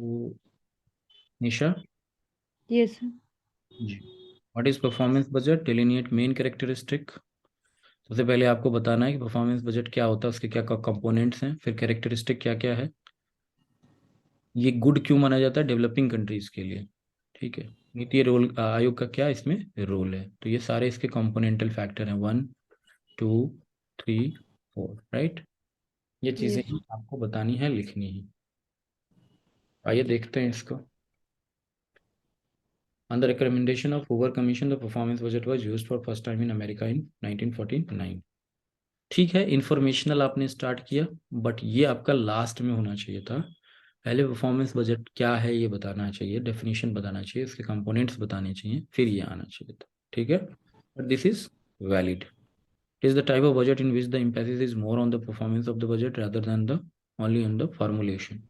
तो Nisha yes sir. जी, what is performance budget, delineate main characteristic. सबसे पहले आपको बताना है कि परफॉर्मेंस बजट क्या होता है, उसके क्या कंपोनेंट्स हैं, फिर कैरेक्टरिस्टिक क्या क्या है, ये गुड क्यों माना जाता है डेवलपिंग कंट्रीज के लिए। ठीक है, नीति रोल आयोग का क्या इसमें रोल है, तो ये सारे इसके कंपोनेंटल फैक्टर हैं, 1 2 3 4, राइट। ये चीज़ें यस। ही आपको बतानी है, लिखनी है। आइए देखते हैं इसको। On the recommendation of Hoover Commission, the performance budget was used for first time in America in 1949। ठीक है, इंफॉर्मेशनल आपने स्टार्ट किया, बट ये आपका लास्ट में होना चाहिए था। पहले परफॉर्मेंस बजट क्या है ये बताना चाहिए, डेफिनेशन बताना चाहिए, इसके कंपोनेंट्स बताने चाहिए, फिर ये आना चाहिए था। ठीक है, but this is valid. Is the type of budget in which the emphasis is more on the performance of the budget rather than the only on the formulation.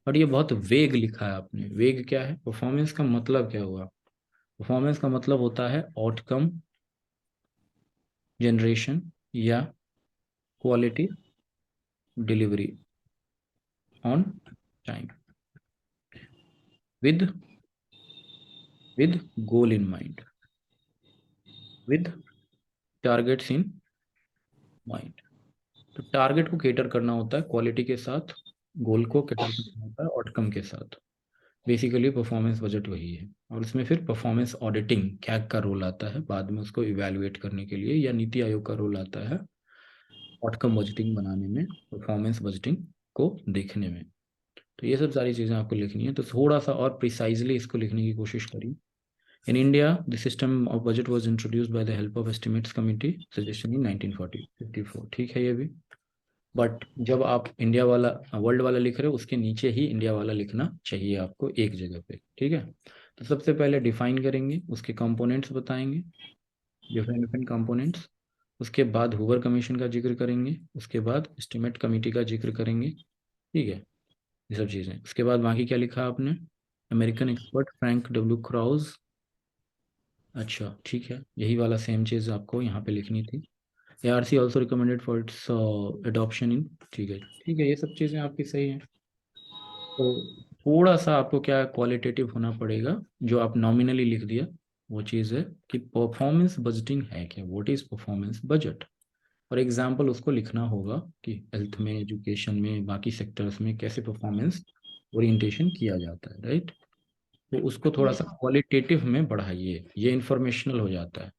But ये बहुत वेग लिखा है आपने। वेग क्या है, परफॉर्मेंस का मतलब क्या हुआ। परफॉर्मेंस का मतलब होता है आउटकम जनरेशन या quality delivery on time with with goal in mind, with targets in mind। तो टारगेट को केटर करना होता है क्वालिटी के साथ, गोल को केटर करना होता है आउटकम के साथ। बेसिकली परफॉर्मेंस बजट वही है, और इसमें फिर परफॉर्मेंस ऑडिटिंग कैग का रोल आता है बाद में उसको इवेलुएट करने के लिए, या नीति आयोग का रोल आता है आउटकम बजटिंग बनाने में, परफॉर्मेंस बजटिंग को देखने में। तो ये सब सारी चीज़ें आपको लिखनी है, तो थोड़ा सा और प्रिसाइजली इसको लिखने की कोशिश करिए। In India, the system of budget was introduced by the help of estimates committee suggestion in 1954। ठीक है ये भी, बट जब आप इंडिया वाला वर्ल्ड वाला लिख रहे हो उसके नीचे ही इंडिया वाला लिखना चाहिए आपको एक जगह पे। ठीक है, तो सबसे पहले डिफाइन करेंगे, उसके कंपोनेंट्स बताएंगे, डिफरेंट डिफरेंट कंपोनेंट्स। उसके बाद हुवर कमीशन का जिक्र करेंगे, उसके बाद एस्टिमेट कमेटी का जिक्र करेंगे। ठीक है, ये सब चीज़ें। उसके बाद बाकी क्या लिखा आपने, American expert Frank W Krause. अच्छा ठीक है, यही वाला सेम चीज़ आपको यहाँ पे लिखनी थी। ARC also recommended for its adoption in. ठीक है ठीक है, ये सब चीज़ें आपकी सही हैं। तो थोड़ा सा आपको क्या क्वालिटेटिव होना पड़ेगा, जो आप नॉमिनली लिख दिया वो चीज़ है कि परफॉर्मेंस बजटिंग है क्या, व्हाट इज़ परफॉर्मेंस बजट। और एग्जाम्पल उसको लिखना होगा कि हेल्थ में, एजुकेशन में, बाकी सेक्टर्स में कैसे परफॉर्मेंस ओरिएंटेशन किया जाता है, राइट। तो उसको थोड़ा सा यस। क्वालिटेटिव में बढ़ाइए, ये इंफॉर्मेशनल हो जाता है,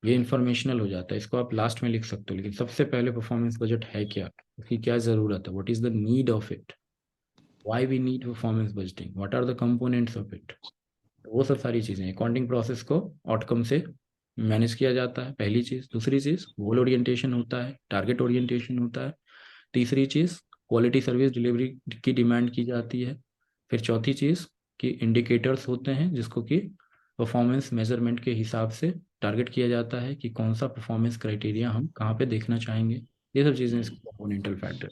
ये इंफॉर्मेशनल हो जाता है, इसको आप लास्ट में लिख सकते हो, लेकिन सबसे पहले परफॉर्मेंस बजट है क्या, उसकी क्या ज़रूरत है, what is the need of it, why we need performance budgeting, what are the components of it. वो सब सारी चीज़ें अकाउंटिंग प्रोसेस को आउटकम से मैनेज किया जाता है, पहली चीज़। दूसरी चीज़ गोल ओरिएंटेशन होता है, टारगेट ओरिएंटेशन होता है। तीसरी चीज़ क्वालिटी सर्विस डिलीवरी की डिमांड की जाती है। फिर चौथी चीज़ कि इंडिकेटर्स होते हैं जिसको कि परफॉर्मेंस मेजरमेंट के हिसाब से टारगेट किया जाता है कि कौन सा परफॉर्मेंस क्राइटेरिया हम कहाँ पे देखना चाहेंगे। ये सब चीज़ें इसके कंपोनेंटल फैक्टर।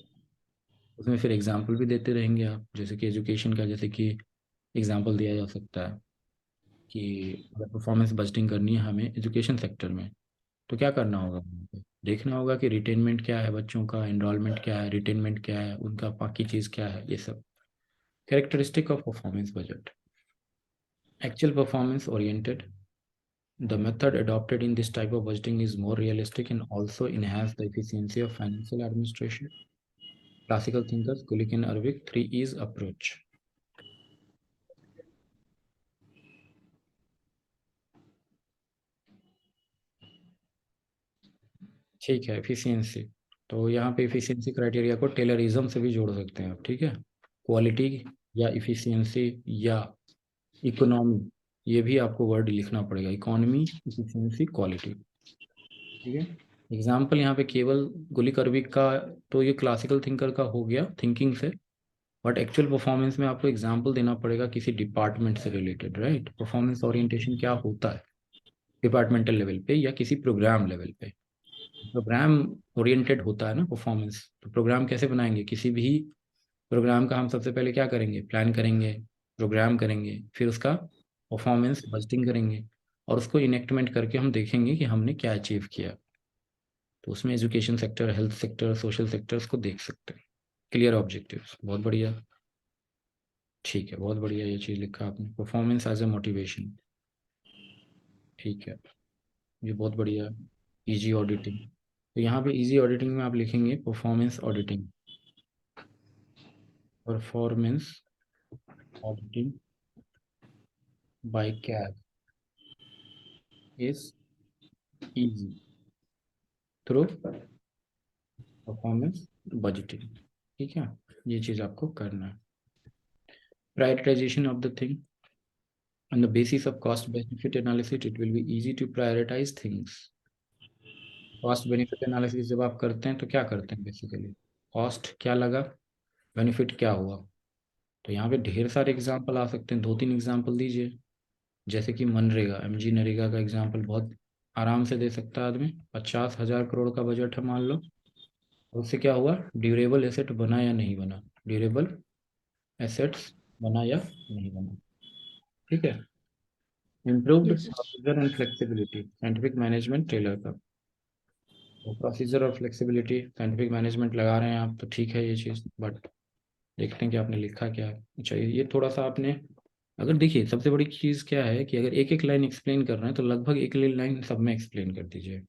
उसमें फिर एग्जाम्पल भी देते रहेंगे आप, जैसे कि एजुकेशन का, जैसे कि एग्जाम्पल दिया जा सकता है कि अगर परफॉर्मेंस बजटिंग करनी है हमें एजुकेशन सेक्टर में, तो क्या करना होगा वहाँ पे, देखना होगा कि रिटेनमेंट क्या है बच्चों का, एनरोलमेंट क्या है, रिटेनमेंट क्या है उनका, बाकी चीज़ क्या है, ये सब। Characteristic of performance budget, actual performance oriented. The method adopted in this type of budgeting is more realistic and also enhance the efficiency of financial administration. Classical thinkers Kulik and Arvik, 3 E's approach। ठीक है, efficiency, तो यहाँ पे efficiency criteria को Taylorism से भी जोड़ सकते हैं आप। ठीक है, क्वालिटी या इफिशिएंसी या इकोनॉमी, ये भी आपको वर्ड लिखना पड़ेगा, इकोनॉमी, इफिशिएंसी, क्वालिटी। ठीक है, एग्जाम्पल यहाँ पे केवल गुलिक अरबिक का, तो ये क्लासिकल थिंकर का हो गया थिंकिंग से, बट एक्चुअल परफॉर्मेंस में आपको एग्जाम्पल देना पड़ेगा किसी डिपार्टमेंट से रिलेटेड, राइट। परफॉर्मेंस ओरिएंटेशन क्या होता है डिपार्टमेंटल लेवल पे या किसी प्रोग्राम लेवल पे। प्रोग्राम ओरिएंटेड होता है ना परफॉर्मेंस, तो प्रोग्राम कैसे बनाएंगे, किसी भी प्रोग्राम का हम सबसे पहले क्या करेंगे, प्लान करेंगे, प्रोग्राम करेंगे, फिर उसका परफॉर्मेंस बजटिंग करेंगे, और उसको इनेक्टमेंट करके हम देखेंगे कि हमने क्या अचीव किया। तो उसमें education sector, health sector, social sectors को देख सकते हैं। क्लियर ऑब्जेक्टिव्स, बहुत बढ़िया। ठीक है, बहुत बढ़िया ये चीज़ लिखा आपने, परफॉर्मेंस एज ए मोटिवेशन। ठीक है, ये बहुत बढ़िया। इजी ऑडिटिंग, तो यहाँ पे इजी ऑडिटिंग में आप लिखेंगे performance auditing. Performance auditing by cab is easy through performance budgeting. ठीक है, ये चीज़ आपको करना है। Prioritisation of the thing on the basis of cost benefit analysis it will be easy to prioritize things। Cost benefit analysis जब आप करते हैं तो क्या करते हैं बेसिकली, कॉस्ट क्या लगा, बेनिफिट क्या हुआ। तो यहाँ पे ढेर सारे एग्जांपल आ सकते हैं, 2-3 एग्जांपल दीजिए। जैसे कि मनरेगा, एमजी नरेगा का एग्जांपल बहुत आराम से दे सकता है आदमी। 50,000 करोड़ का बजट है मान लो, और उससे क्या हुआ, ड्यूरेबल एसेट बना या नहीं बना, ड्यूरेबल एसेट्स बना या नहीं बना। ठीक है, improved yes sir. Procedure and flexibility, scientific management Taylor का। तो प्रोसीजर और फ्लेक्सिबिलिटी, साइंटिफिक मैनेजमेंट लगा रहे हैं आप तो ठीक है ये चीज़, बट देखते हैं कि आपने लिखा क्या है। अच्छा, ये थोड़ा सा आपने, अगर देखिए सबसे बड़ी चीज़ क्या है कि अगर एक एक लाइन एक्सप्लेन कर रहे हैं तो लगभग एक लाइन सब में एक्सप्लेन कर दीजिए।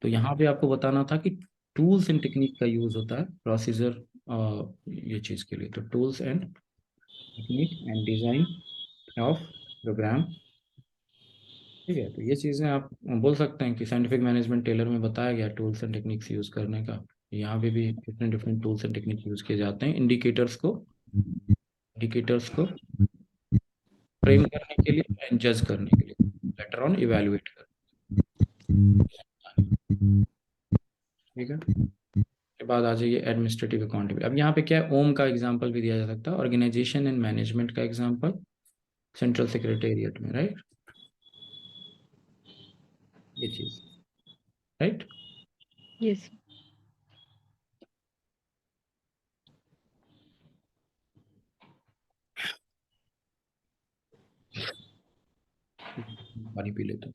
तो यहाँ पे आपको बताना था कि टूल्स एंड टेक्निक का यूज़ होता है प्रोसीजर ये चीज़ के लिए। तो tools and technique and design of programme. ठीक है, तो ये चीज़ें आप बोल सकते हैं कि साइंटिफिक मैनेजमेंट टेलर में बताया गया टूल्स एंड टेक्निक्स यूज़ करने का। यहाँ पे भी different different tools and technique use किए जाते हैं इंडिकेटर्स को फ्रेम करने के लिए एंड जज करने के लिए, लेटर ऑन इवेलुएट कर। ठीक है, के बाद आ जाइए एडमिनिस्ट्रेटिव अकाउंटेबिलिटी। अब यहाँ पे क्या है, ओम का एग्जांपल भी दिया जा सकता है, ऑर्गेनाइजेशन एंड मैनेजमेंट का एग्जांपल सेंट्रल सेक्रेटेरिएट में, राइट, ये चीज, राइट। यस पानी पी लेते हैं।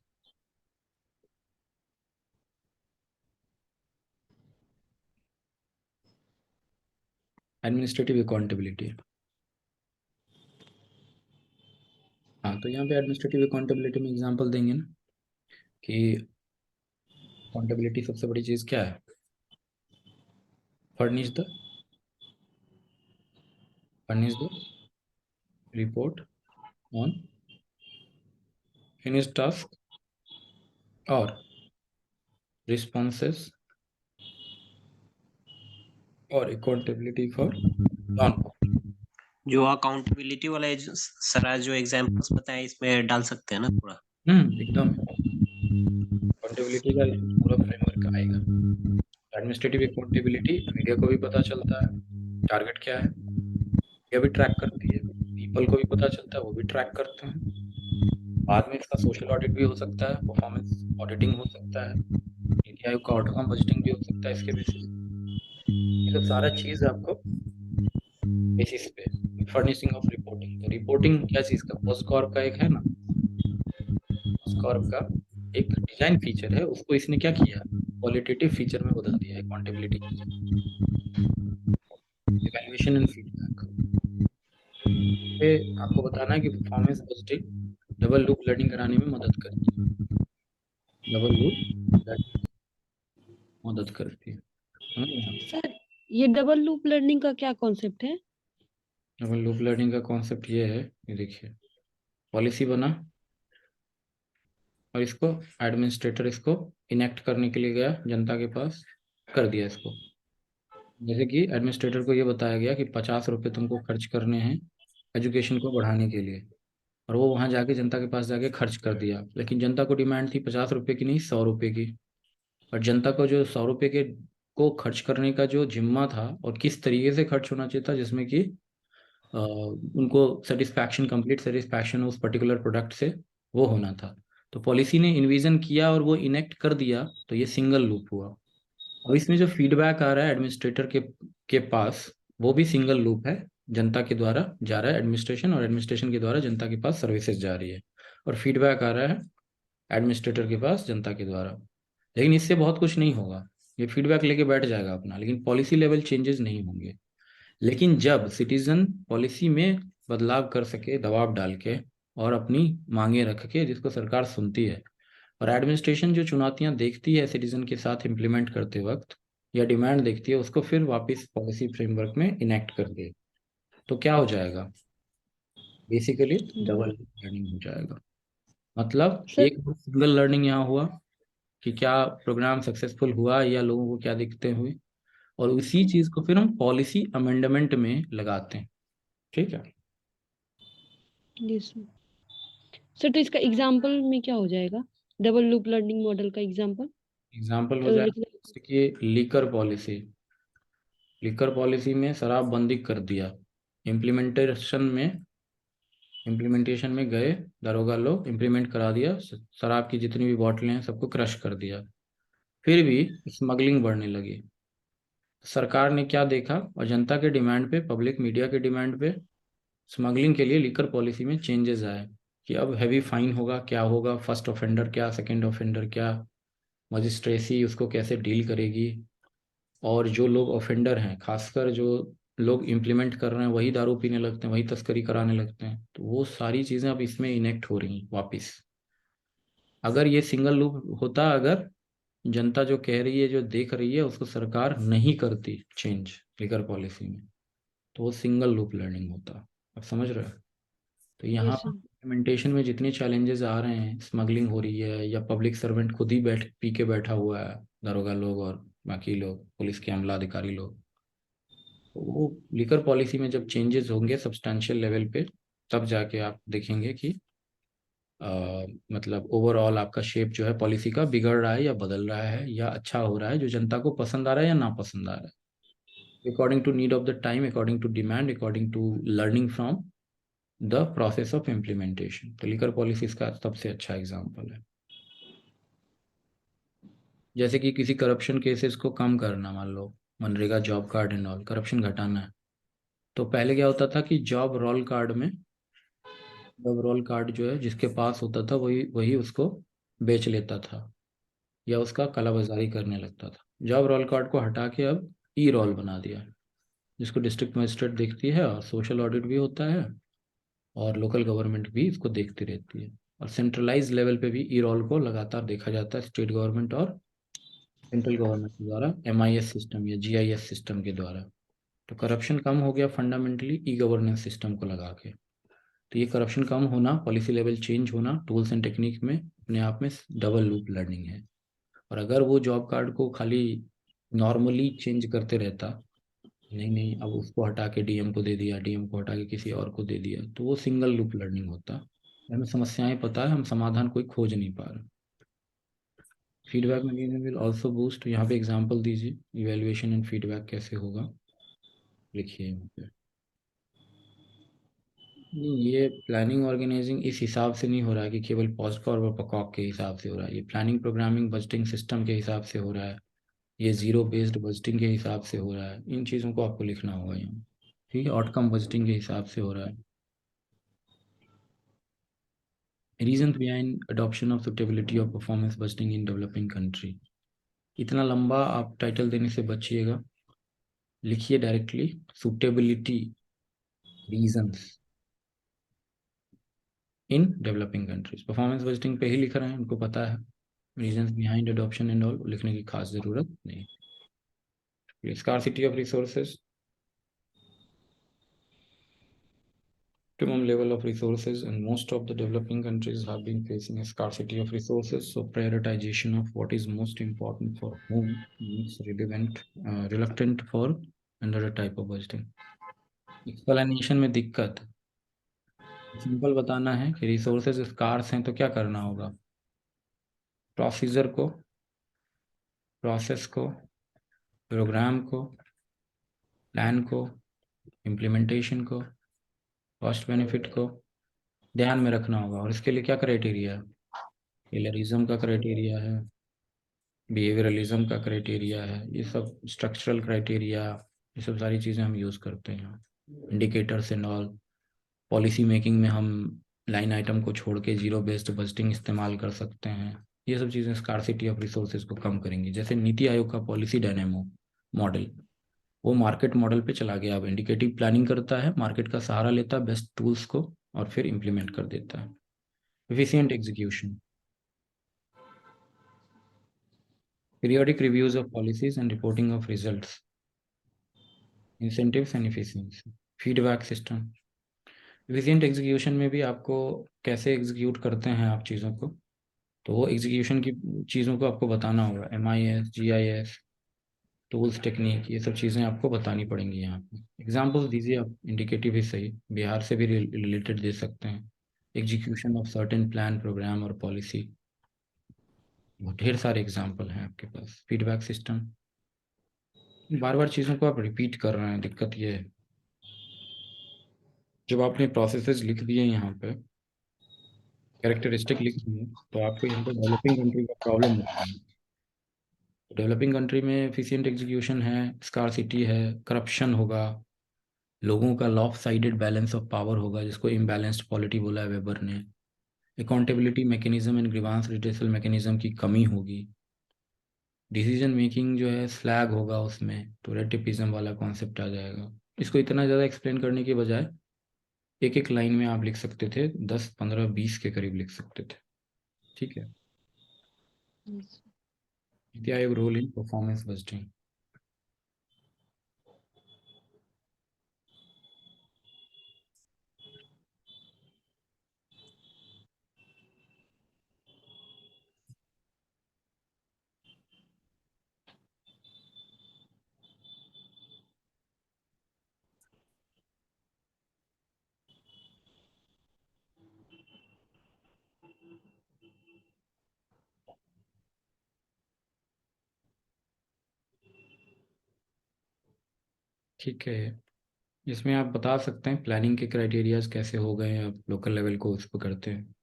एडमिनिस्ट्रेटिव अकाउंटेबिलिटी, हाँ, तो यहाँ पे एडमिनिस्ट्रेटिव अकाउंटेबिलिटी में एग्जांपल देंगे ना कि अकाउंटेबिलिटी सबसे बड़ी चीज क्या है, furnish the furnish the report on finish task और रिस्पॉन्सेस और अकाउंटेबिलिटी फॉर नॉन। जो अकाउंटेबिलिटी वाला सर जो एग्जांपल्स बताए इसमें डाल सकते हैं ना थोड़ा। एकदम अकाउंटेबिलिटी का इसमें पूरा फ्रेमवर्क आएगा। एडमिनिस्ट्रेटिव अकाउंटेबिलिटी मीडिया को भी पता चलता है टारगेट क्या है, मीडिया भी ट्रैक करती है, पीपल को भी पता चलता है, वो भी ट्रैक करते हैं। बाद में इसका सोशल ऑडिट भी हो सकता है, परफॉर्मेंस ऑडिटिंग हो सकता है, नीति आयोग का आउटकम बजटिंग भी हो सकता है इसके बेसिस। ये सब सारा चीज आपको बेसिस पे फर्निशिंग ऑफ रिपोर्टिंग। तो रिपोर्टिंग क्या चीज का, पॉस्कॉर्प का एक है ना, पॉस्कॉर्प का एक डिजाइन फीचर है, उसको इसने क्या किया, क्वालिटेटिव फीचर में बदल दिया है, अकाउंटेबिलिटी इवैल्यूएशन एंड फीडबैक पे। आपको बताना है कि performance budgeting double loop learning कराने में मदद करती है, डबल लूप लर्निंग मदद करती है, समझ गए आप। सर, ये डबल लूप लर्निंग का क्या कॉन्सेप्ट है? डबल लूप लर्निंग का कॉन्सेप्ट ये है कि देखिए, पॉलिसी बना और इसको एडमिनिस्ट्रेटर इसको इनेक्ट करने के लिए गया जनता के पास, कर दिया इसको। जैसे कि एडमिनिस्ट्रेटर को ये बताया गया कि 50 रुपये तुमको खर्च करने हैं एजुकेशन को बढ़ाने के लिए, और वो वहाँ जाके जनता के पास जाके खर्च कर दिया। लेकिन जनता को डिमांड थी 50 रुपये की नहीं, 100 रुपये की। और जनता को जो 100 रुपये के को खर्च करने का जो जिम्मा था और किस तरीके से खर्च होना चाहिए था, जिसमें कि उनको सेटिस्फैक्शन, कंप्लीट सेटिस्फैक्शन उस पर्टिकुलर प्रोडक्ट से वो होना था। तो पॉलिसी ने इन्विजन किया और वो इनेक्ट कर दिया, तो ये सिंगल लूप हुआ। अब इसमें जो फीडबैक आ रहा है एडमिनिस्ट्रेटर के पास, वो भी सिंगल लूप है, जनता के द्वारा जा रहा है एडमिनिस्ट्रेशन, और एडमिनिस्ट्रेशन के द्वारा जनता के पास सर्विसेज जा रही है, और फीडबैक आ रहा है एडमिनिस्ट्रेटर के पास जनता के द्वारा। लेकिन इससे बहुत कुछ नहीं होगा, ये फीडबैक लेके बैठ जाएगा अपना, लेकिन पॉलिसी लेवल चेंजेस नहीं होंगे। लेकिन जब सिटीजन पॉलिसी में बदलाव कर सके दबाव डाल के और अपनी मांगे रख के, जिसको सरकार सुनती है। और एडमिनिस्ट्रेशन जो चुनौतियां देखती है सिटीजन के साथ इम्प्लीमेंट करते वक्त या डिमांड देखती है, उसको फिर वापस पॉलिसी फ्रेमवर्क में इनेक्ट कर दे, तो क्या हो जाएगा? बेसिकली डबल लर्निंग हो जाएगा। मतलब सर एक सिंगल लर्निंग यहाँ हुआ कि क्या प्रोग्राम सक्सेसफुल हुआ या लोगों को क्या दिक्कतें हुई, और उसी चीज को फिर हम पॉलिसी अमेंडमेंट में लगाते हैं। ठीक है। यस सर, तो इसका एग्जांपल में क्या हो जाएगा? डबल लूप लर्निंग मॉडल का एग्जांपल एग्जाम्पल हो जाए लिखना। जैसे कि लीकर पॉलिसी। लीकर पॉलिसी में शराबबंदी कर दिया। इम्प्लीमेंटेशन में इम्प्लीमेंटेशन में गए दारोगा लोग, इम्प्लीमेंट करा दिया, शराब की जितनी भी बोतलें हैं सबको क्रश कर दिया। फिर भी स्मगलिंग बढ़ने लगी। सरकार ने क्या देखा, और जनता के डिमांड पे, पब्लिक मीडिया के डिमांड पे स्मगलिंग के लिए लीकर पॉलिसी में चेंजेस आए कि अब हैवी फाइन होगा, क्या होगा, फर्स्ट ऑफेंडर क्या, सेकंड ऑफेंडर क्या, मजिस्ट्रेसी उसको कैसे डील करेगी, और जो लोग ऑफेंडर हैं, खासकर जो लोग इम्प्लीमेंट कर रहे हैं वही दारू पीने लगते हैं, वही तस्करी कराने लगते हैं, तो वो सारी चीज़ें अब इसमें इनेक्ट हो रही हैं वापस। अगर ये सिंगल लूप होता, अगर जनता जो कह रही है, जो देख रही है, उसको सरकार नहीं करती चेंज लिकर पॉलिसी में, तो वो सिंगल लूप लर्निंग होता। अब समझ रहे हो? तो यहाँ यस सर। इम्प्लीमेंटेशन में जितने चैलेंजेस आ रहे हैं, स्मगलिंग हो रही है या पब्लिक सर्वेंट खुद ही बैठ पी के बैठा हुआ है, दारोगा लोग और बाकी लोग, पुलिस के अमला अधिकारी लोग, तो वो लिकर पॉलिसी में जब चेंजेस होंगे सब्सटैंशियल लेवल पे, तब जाके आप देखेंगे कि मतलब ओवरऑल आपका शेप जो है पॉलिसी का बिगड़ रहा है या बदल रहा है या अच्छा हो रहा है, जो जनता को पसंद आ रहा है या ना पसंद आ रहा है, according to need of the time, according to demand, according to learning from the process of implementation. तो लीकर पॉलिसी इसका सबसे अच्छा एग्जाम्पल है। जैसे कि किसी करप्शन केसेस को कम करना, मान लो MNREGA job card and all, corruption घटाना है, तो पहले क्या होता था कि जॉब रोल कार्ड जो है जिसके पास होता था वही वही उसको बेच लेता था या उसका कालाबाजारी करने लगता था। जॉब रोल कार्ड को हटा के अब ई रोल बना दिया, जिसको डिस्ट्रिक्ट मजिस्ट्रेट देखती है, और सोशल ऑडिट भी होता है, और लोकल गवर्नमेंट भी इसको देखती रहती है, और सेंट्रलाइज लेवल पे भी ई रोल को लगातार देखा जाता है, स्टेट गवर्नमेंट और सेंट्रल गवर्नमेंट के द्वारा, एमआईएस सिस्टम या जीआईएस सिस्टम के द्वारा। तो करप्शन कम हो गया फंडामेंटली ई गवर्नेंस सिस्टम को लगा के। तो ये करप्शन कम होना, पॉलिसी लेवल चेंज होना, टूल्स एंड टेक्निक में अपने आप में डबल लूप लर्निंग है। और अगर वो जॉब कार्ड को खाली नॉर्मली चेंज करते रहता, नहीं नहीं अब उसको हटा के डीएम को दे दिया, डीएम को हटा के किसी और को दे दिया, तो वो सिंगल लूप लर्निंग होता। हमें समस्याएं पता है, हम समाधान कोई खोज नहीं पा रहे। Feedback mechanism will also boost, यहाँ पे एग्जांपल दीजिए, इवैल्यूएशन एंड फीडबैक कैसे होगा, लिखिए यहाँ पे। नहीं, ये प्लानिंग ऑर्गेनाइजिंग इस हिसाब से नहीं हो रहा है कि केवल पॉस्टकॉर्प और पकॉक के हिसाब से हो रहा है, ये प्लानिंग प्रोग्रामिंग बजटिंग सिस्टम के हिसाब से हो रहा है, ये जीरो बेस्ड बजटिंग के हिसाब से हो रहा है। इन चीज़ों को आपको लिखना होगा यहाँ। ठीक है, आउटकम बजटिंग के हिसाब से हो रहा है। Reason behind adoption of suitability of performance budgeting in developing country. इतना लंबा आप टाइटल देने से बचिएगा, लिखिए directly suitability reasons in developing countries. Performance budgeting पे ही लिख रहे हैं, उनको पता है, reasons behind adoption and all लिखने की खास जरूरत नहीं। Scarcity of resources, optimum level of resources, and most of the developing countries have been facing a scarcity of resources, so prioritization of what is most important for whom is reluctant for another type of budgeting। Explanation में दिक्कत, simple बताना है कि resources scars हैं तो क्या करना होगा, प्रोसीजर को, प्रोसेस को, प्रोग्राम को, प्लान को, इम्प्लीमेंटेशन को, कॉस्ट बेनिफिट को ध्यान में रखना होगा। और इसके लिए क्या क्राइटेरिया है, टेलरिज्म का क्राइटेरिया है, बिहेवियरलिज्म का क्राइटेरिया है, ये सब स्ट्रक्चरल क्राइटेरिया, ये सब सारी चीज़ें हम यूज़ करते हैं। Indicators and all, policy making में हम लाइन आइटम को छोड़ के जीरो बेस्ड बजटिंग इस्तेमाल कर सकते हैं। ये सब चीज़ें स्कार्सिटी ऑफ रिसोर्सेज को कम करेंगी। जैसे नीति आयोग का पॉलिसी डायनेमो मॉडल, वो मार्केट मॉडल पे चला गया। अब इंडिकेटिव प्लानिंग करता है, मार्केट का सहारा लेता है बेस्ट टूल्स को और फिर इम्प्लीमेंट कर देता है। Efficient execution, periodic reviews of policies and reporting of results, incentives and efficiency, feedback system. Efficient execution में भी आपको कैसे एग्जीक्यूट करते हैं आप चीज़ों को, तो वो एग्जीक्यूशन की चीज़ों को आपको बताना होगा। MIS, GIS, टूल्स, टेक्निक, ये सब चीज़ें आपको बतानी पड़ेंगी यहाँ पे। एग्जाम्पल्स दीजिए आप, इंडिकेटिव ही सही, बिहार से भी रिलेटेड दे सकते हैं। Execution of certain plan, programme और पॉलिसी, ढेर सारे एग्जाम्पल हैं आपके पास। फीडबैक सिस्टम, बार बार चीज़ों को आप रिपीट कर रहे हैं, दिक्कत ये है। जब आपने प्रोसेसेस लिख दिए यहाँ पे, कैरेक्टरिस्टिक लिख दिए, तो आपको यहाँ पे डेवलपिंग कंट्री का प्रॉब्लम होता है। डेवलपिंग कंट्री में एफिशिएंट एग्जीक्यूशन है, स्कार्सिटी है, करप्शन होगा, लोगों का lop sided balance of power होगा, जिसको इम्बैलेंस्ड पॉलिटी बोला है वेबर ने। Accountability mechanism and grievance redressal mechanism की कमी होगी। डिसीजन मेकिंग जो है स्लैग होगा उसमें, तो रेटिपिज्म वाला कॉन्सेप्ट आ जाएगा। इसको इतना ज़्यादा एक्सप्लेन करने के बजाय एक एक लाइन में आप लिख सकते थे, 10, 15, 20 के करीब लिख सकते थे। ठीक है। Yes. NITI Aayog role in performance budgeting. ठीक है, इसमें आप बता सकते हैं प्लानिंग के क्राइटेरियाज कैसे हो गए हैं, आप लोकल लेवल को उस पर करते हैं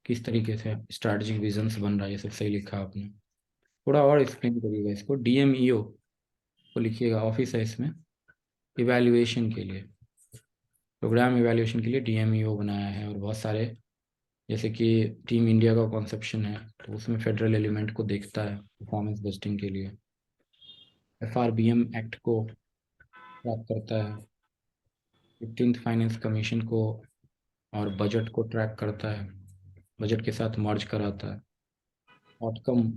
किस तरीके से, स्ट्रैटेजिक विजन्स बन रहा है, ये सब सही लिखा आपने। थोड़ा और एक्सप्लेन करिएगा इसको। DMEO को लिखिएगा, ऑफिस है इसमें, इवैल्यूएशन के लिए, प्रोग्राम इवैल्यूएशन के लिए DMEO बनाया है। और बहुत सारे, जैसे कि टीम इंडिया का कॉन्सेप्शन है, तो उसमें फेडरल एलिमेंट को देखता है परफॉर्मेंस बजटिंग के लिए। FRBM एक्ट को ट्रैक करता है। 15th फाइनेंस कमीशन को और बजट को ट्रैक करता है, बजट के साथ मर्ज कराता है, आउटकम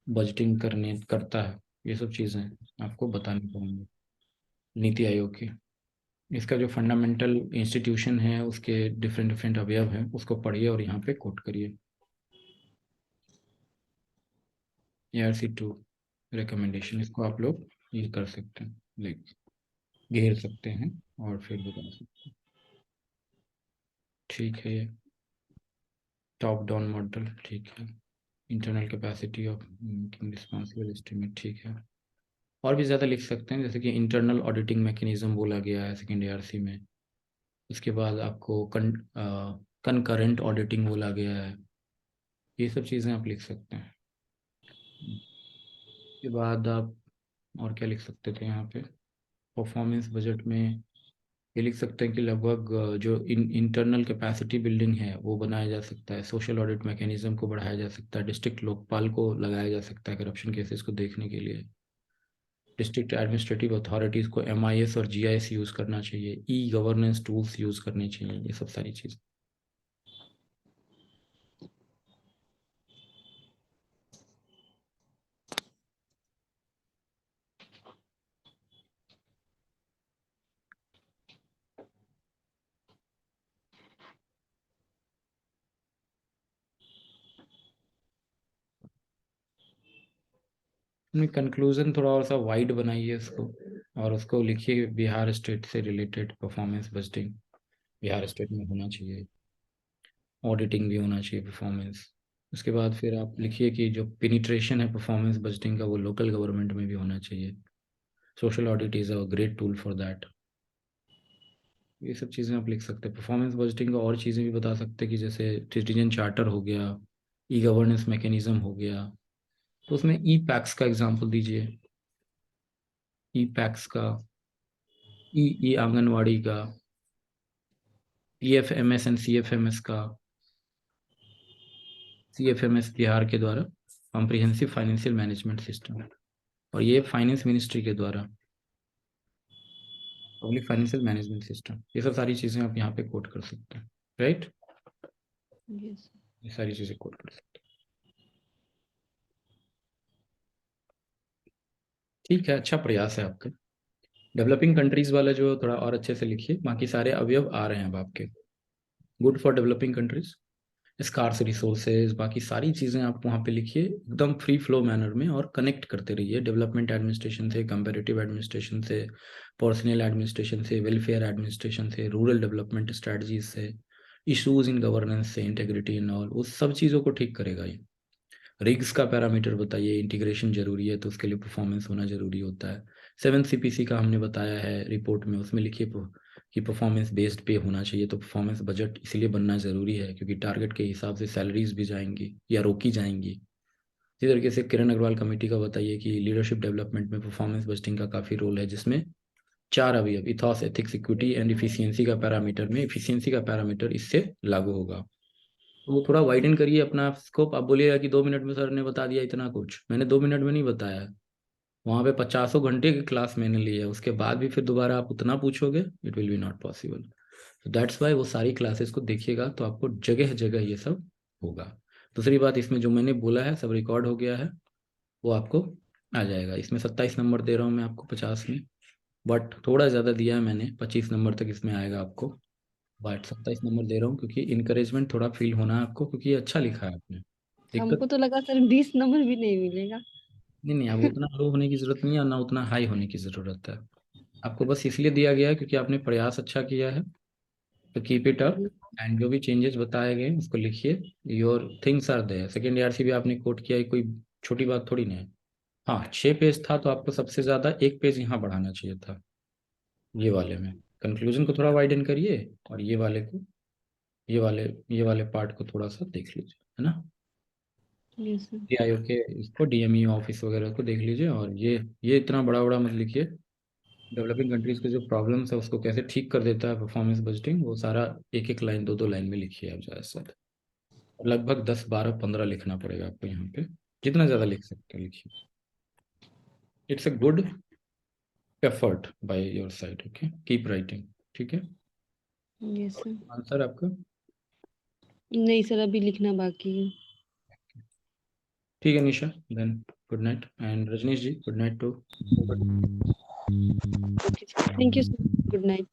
बजटिंग करता है। ये सब चीज़ें आपको बतानी पड़ेंगी नीति आयोग की। इसका जो फंडामेंटल इंस्टीट्यूशन है, उसके डिफरेंट डिफरेंट अवयव हैं, उसको पढ़िए और यहाँ पे कोट करिए। ARC2 रिकमेंडेशन, इसको आप लोग ये कर सकते हैं, लाइक घेर सकते हैं और फिर बता सकते हैं। ठीक है, ये टॉप डाउन मॉडल, ठीक है। Internal capacity of responsible estimate, ठीक है। और भी ज़्यादा लिख सकते हैं, जैसे कि इंटरनल ऑडिटिंग मैकेनिज्म बोला गया है सेकेंड ARC में। उसके बाद आपको कनकरेंट ऑडिटिंग बोला गया है। ये सब चीज़ें आप लिख सकते हैं। उसके बाद आप और क्या लिख सकते थे यहाँ पे, परफॉर्मेंस बजट में ये लिख सकते हैं कि लगभग जो इंटरनल कैपेसिटी बिल्डिंग है वो बनाया जा सकता है, सोशल ऑडिट मैकेनिज्म को बढ़ाया जा सकता है, डिस्ट्रिक्ट लोकपाल को लगाया जा सकता है करप्शन केसेस को देखने के लिए, डिस्ट्रिक्ट एडमिनिस्ट्रेटिव अथॉरिटीज़ को MIS और GIS यूज़ करना चाहिए, गवर्नेंस टूल्स यूज़ करने चाहिए, ये सब सारी चीज़। कंक्लूजन थोड़ा और सा वाइड बनाइए उसको, और उसको लिखिए बिहार स्टेट से related performance budgeting Bihar state में होना चाहिए, ऑडिटिंग भी होना चाहिए परफॉर्मेंस। उसके बाद फिर आप लिखिए कि जो पेनिट्रेशन है परफॉर्मेंस बजटिंग का वो लोकल गवर्नमेंट में भी होना चाहिए, social audit is a great tool for that. ये सब चीज़ें आप लिख सकते हैं। परफॉर्मेंस बजटिंग का और चीज़ें भी बता सकते हैं कि जैसे सिटीजन चार्टर हो गया, गवर्नेंस मैकेनिज्म हो गया, तो उसमें पैक्स का एग्जाम्पल दीजिए, पैक्स का, आंगनवाड़ी का, PFMS एंड CFMS का, CFMS बिहार के द्वारा कॉम्प्रिहेंसिव फाइनेंशियल मैनेजमेंट सिस्टम, और ये फाइनेंस मिनिस्ट्री के द्वारा पब्लिक फाइनेंशियल मैनेजमेंट सिस्टम, ये सब सारी चीजें आप यहाँ पे कोट कर सकते हैं, राइट? यस ये सारी चीजें कोट कर सकते हैं। ठीक है, अच्छा प्रयास है आपका। डेवलपिंग कंट्रीज वाला जो थोड़ा और अच्छे से लिखिए, बाकी सारे अवयव आ रहे हैं अब आपके। Good for developing countries, scarce resources, बाकी सारी चीज़ें आप वहाँ पे लिखिए एकदम फ्री फ्लो मैनर में, और कनेक्ट करते रहिए डेवलपमेंट एडमिनिस्ट्रेशन से, कंपैरेटिव एडमिनिस्ट्रेशन से, पर्सनल एडमिनिस्ट्रेशन से, वेलफेयर एडमिनिस्ट्रेशन से, रूरल डेवलपमेंट स्ट्रेटजीज से, इश्यूज इन गवर्नेंस से, इंटेग्रिटी इन ऑल, उस सब चीज़ों को ठीक करेगा ये। रिग्स का पैरामीटर बताइए, इंटीग्रेशन जरूरी है तो उसके लिए परफॉर्मेंस होना जरूरी होता है। 7 CPC का हमने बताया है रिपोर्ट में, उसमें लिखिए कि परफॉर्मेंस बेस्ड पे होना चाहिए, तो परफॉर्मेंस बजट इसलिए बनना जरूरी है क्योंकि टारगेट के हिसाब से सैलरीज भी जाएंगी या रोकी जाएंगी। इसी तरीके से किरण अग्रवाल कमेटी का बताइए कि लीडरशिप डेवलपमेंट में परफॉर्मेंस बजटिंग का काफ़ी रोल है, जिसमें 4 अवयव, ethos, ethics, equity and efficiency का पैरामीटर में इफिशियंसी का पैरामीटर इससे लागू होगा। तो वो थोड़ा वाइडन करिए अपना स्कोप। आप बोलिएगा कि 2 मिनट में सर ने बता दिया इतना कुछ, मैंने 2 मिनट में नहीं बताया। वहाँ पे 50 घंटे की क्लास मैंने ली है, उसके बाद भी फिर दोबारा आप उतना पूछोगे, it will be not possible. तो दैट्स वाई वो सारी क्लासेस को देखिएगा तो आपको जगह जगह ये सब होगा। दूसरी बात, इसमें जो मैंने बोला है सब रिकॉर्ड हो गया है, वो आपको आ जाएगा। इसमें 27 नंबर दे रहा हूँ मैं आपको 50 में, बट थोड़ा ज़्यादा दिया है मैंने, 25 नंबर तक इसमें आएगा आपको। बट 27 नंबर दे रहा हूँ क्योंकि इनकरेजमेंट थोड़ा फील होना है आपको, क्योंकि ये अच्छा लिखा है आपने। हमको दिक्कत तो लगा सर 20 नंबर भी नहीं मिलेगा। नहीं, नहीं, अब उतना लो होने की जरूरत नहीं है और ना उतना हाई होने की जरूरत है। आपको बस इसलिए दिया गया है क्योंकि आपने प्रयास अच्छा किया है, तो कीप इट अप। एंड जो भी चेंजेस बताए गए उसको लिखिए। Your things are there, second year से भी आपने कोट किया है, कोई छोटी बात थोड़ी नहीं है। हाँ, 6 पेज था तो आपको सबसे ज्यादा 1 पेज यहाँ बढ़ाना चाहिए था, ये वाले में। कंक्लूजन को थोड़ा वाइडन करिए, और ये वाले को, ये वाले पार्ट को थोड़ा सा देख लीजिए, है ना? Yes sir. आयोग के इसको, DME ऑफिस वगैरह को देख लीजिए, और ये इतना बड़ा बड़ा मत लिखिए। डेवलपिंग कंट्रीज के जो प्रॉब्लम्स है उसको कैसे ठीक कर देता है परफॉर्मेंस बजटिंग, वो सारा एक एक लाइन, दो दो लाइन में लिखिए आप ज़्यादा से ज़्यादा। लगभग 10, 12, 15 लिखना पड़ेगा आपको यहाँ पे, जितना ज़्यादा लिख सकते हैं लिखिए। It's a good effort by your side, okay, keep writing. ठीक है, यस सर। आंसर आपका? नहीं सर, अभी लिखना बाकी है। ठीक है Nisha, then good night, and Rajnish ji good night too. Okay sir, thank you sir, good night.